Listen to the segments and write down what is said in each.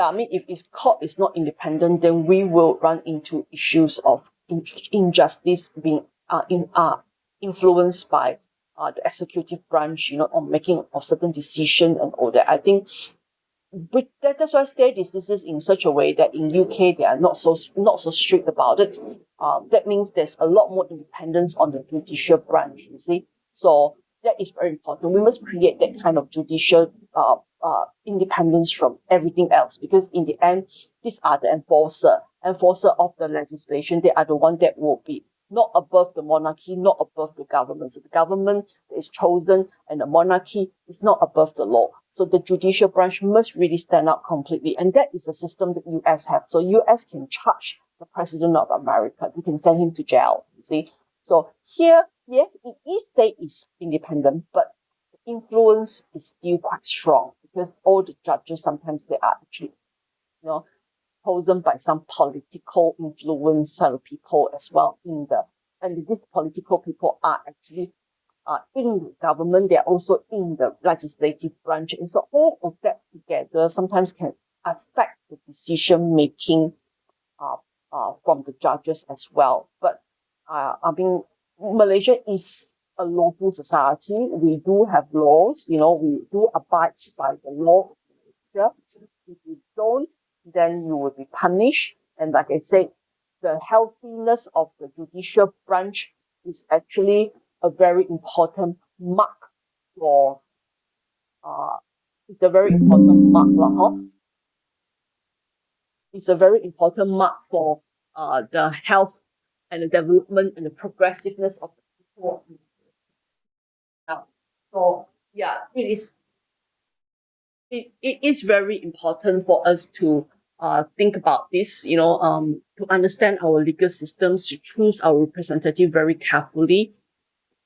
yeah, I mean, if its court is not independent, then we will run into issues of injustice being influenced by the executive branch, on making of certain decision and all that. I think, but that's why stay decisions in such a way that in UK they are not so strict about it. That means there's a lot more independence on the judicial branch. You see, so that is very important. We must create that kind of judicial independence from everything else, because in the end, these are the enforcer of the legislation. They are the one that will be not above the monarchy, not above the government. So the government is chosen and the monarchy is not above the law. So the judicial branch must really stand up completely. And that is a system that US have. So US can charge the president of America. You can send him to jail, you see. So here, yes, it is say it's independent, but the influence is still quite strong, because all the judges, sometimes they are actually, chosen by some political influence people as well and these political people are actually in the government. They're also in the legislative branch, and so all of that together sometimes can affect the decision making from the judges as well. But I mean, Malaysia is a lawful society. We do have laws, we do abide by the law. If you don't, then you will be punished. And like I said, the healthiness of the judicial branch is actually a very important mark for it's a very important mark It's a very important mark for the health and the development and the progressiveness of the people. So yeah, it is very important for us to think about this, to understand our legal systems, to choose our representative very carefully.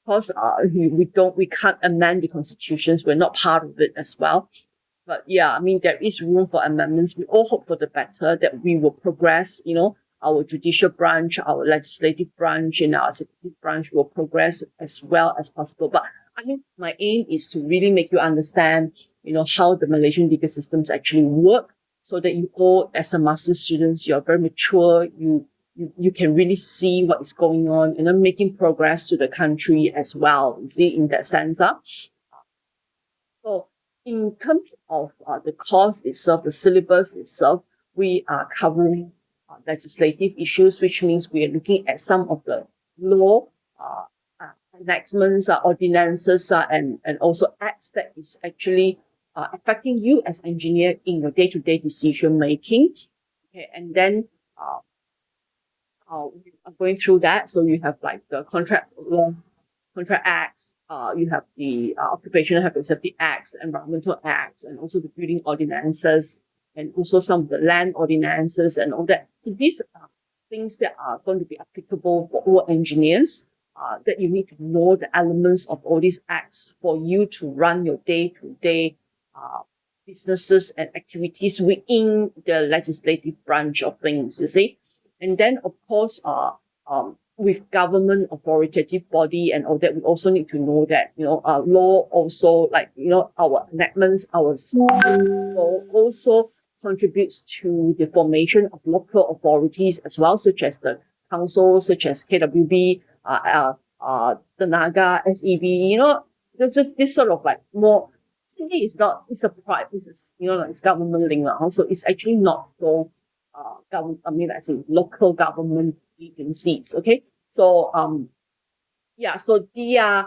Because we can't amend the constitutions. We're not part of it as well. But yeah, I mean, there is room for amendments. We all hope for the better, that we will progress, our judicial branch, our legislative branch, and our executive branch will progress as well as possible. But I mean, my aim is to really make you understand, how the Malaysian legal systems actually work, so that you all, as a master's students, you're very mature, you can really see what is going on, and then making progress to the country as well, you see, in that sense. So in terms of the course itself, the syllabus itself, we are covering legislative issues, which means we are looking at some of the law enactments, ordinances, and also acts that is actually affecting you as engineer in your day-to-day decision making. Okay, and then we are going through that. So you have like the contract law, contract acts, you have the occupational health and safety acts, the environmental acts, and also the building ordinances, and also some of the land ordinances and all that. So these are things that are going to be applicable for all engineers, that you need to know the elements of all these acts for you to run your day-to-day businesses and activities within the legislative branch of things, you see. And then, of course, with government authoritative body and all that, we also need to know that, law also, like, our enactments, our law also contributes to the formation of local authorities as well, such as the council, such as KWB, the Naga, SEB, there's just this sort of like more, it's a private business, it's government linked. So it's actually not so, local government agencies, okay? So, so their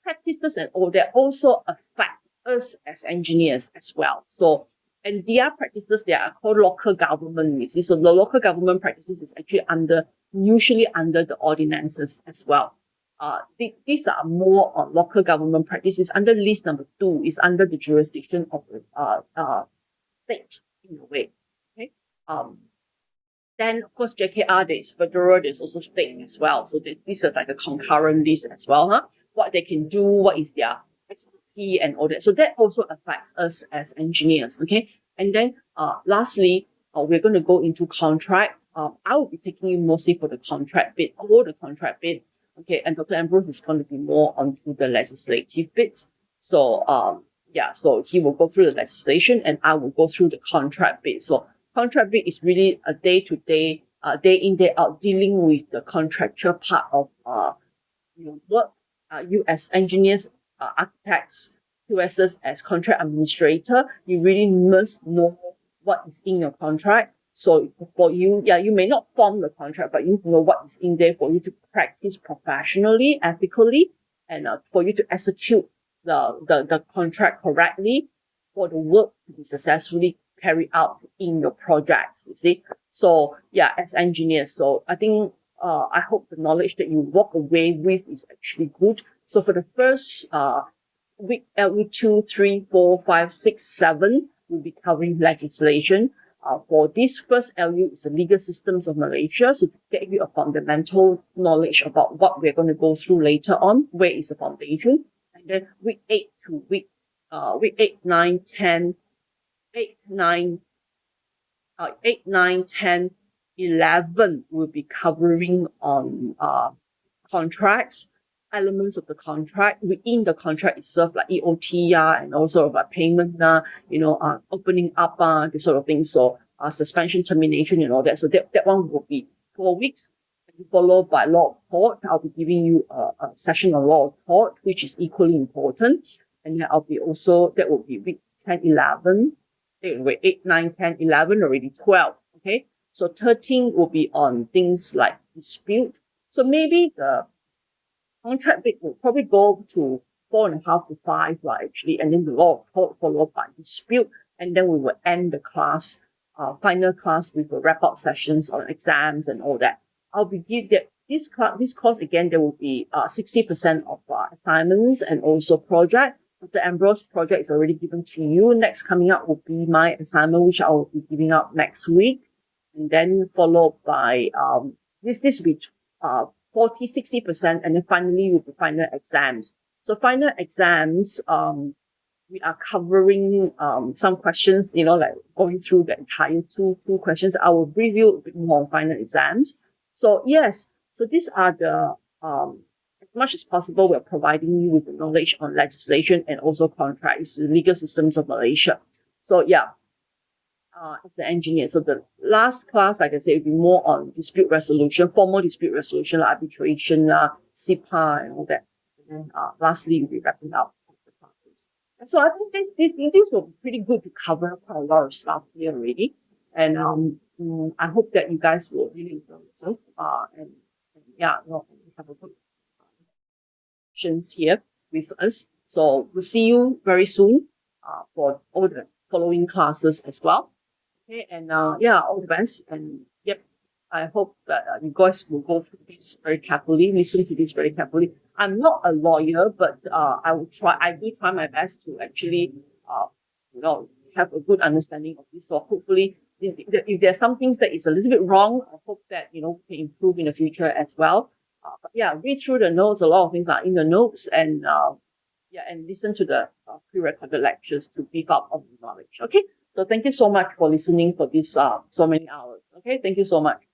practices and all that also affect us as engineers as well. So, and their practices, they are called local government, you see. So the local government practices is actually usually under the ordinances as well. These are more on local government practices. Under list number 2 is under the jurisdiction of the state in a way. Okay. Then of course JKR, there's federal, there's also state as well. So these are like a concurrent list as well. What they can do, what is their expertise and all that. So that also affects us as engineers. Okay. And then lastly, we're going to go into contract. I will be taking you mostly for the contract bit, all the contract bit. Okay, and Dr. Ambrose is going to be more onto the legislative bits. So yeah, so he will go through the legislation and I will go through the contract bit. So contract bit is really a day-to-day, day in, day out, dealing with the contractual part of work. You as engineers, architects, QSs as contract administrator, you really must know what is in your contract. So for you, yeah, you may not form the contract, but you need to know what is in there for you to practice professionally, ethically, and for you to execute the contract correctly for the work to be successfully carried out in your projects, you see. So yeah, as engineers, so I think I hope the knowledge that you walk away with is actually good. So for the first week, LU 2, 3, 4, 5, 6, 7 will be covering legislation. For this first LU is the legal systems of Malaysia. So to get you a fundamental knowledge about what we're going to go through later on, where is the foundation. And then week 8 to week 8, 9, 10, 8, 9, 8, 9, 10, 11 will be covering on contracts, elements of the contract, within the contract itself, like EOT, and also about payment, opening up, this sort of thing. So suspension, termination, and all that. So that one will be 4 weeks, followed by law of tort. I'll be giving you a session on law of tort, which is equally important. And then that will be week 10, 11. 8, 9, 10, 11, already 12. Okay. So 13 will be on things like dispute. So maybe the contract bit will probably go to 4.5 to 5, actually, and then the law of tort followed by dispute. And then we will end the class, final class with the wrap-up sessions on exams and all that. I'll be give that this course again, there will be 60% of assignments and also project. The Ambrose project is already given to you. Next coming up will be my assignment, which I will be giving out next week, and then followed by this week 40-60%, and then finally will be final exams. So final exams, we are covering some questions, like going through the entire two questions. I will brief you a bit more on final exams. So yes, so these are the as much as possible, we're providing you with the knowledge on legislation and also contracts, the legal systems of Malaysia. So yeah, as an engineer. So the last class, like I said, will be more on dispute resolution, formal dispute resolution, arbitration, SIPA, and all that. And then lastly, we'll be wrapping up the classes. And so I think this will be pretty good to cover quite a lot of stuff here already. And I hope that you guys will really enjoy yourself. And have a good here with us. So we'll see you very soon for all the following classes as well. Okay, and all the best. And yep, I hope that you guys will go through this very carefully, listen to this very carefully. I'm not a lawyer, but I do try my best to actually have a good understanding of this. So hopefully, if there's some things that is a little bit wrong, I hope that we can improve in the future as well. But yeah, read through the notes. A lot of things are in the notes, and and listen to the pre-recorded lectures to beef up on the knowledge. Okay, so thank you so much for listening for this so many hours. Okay, thank you so much.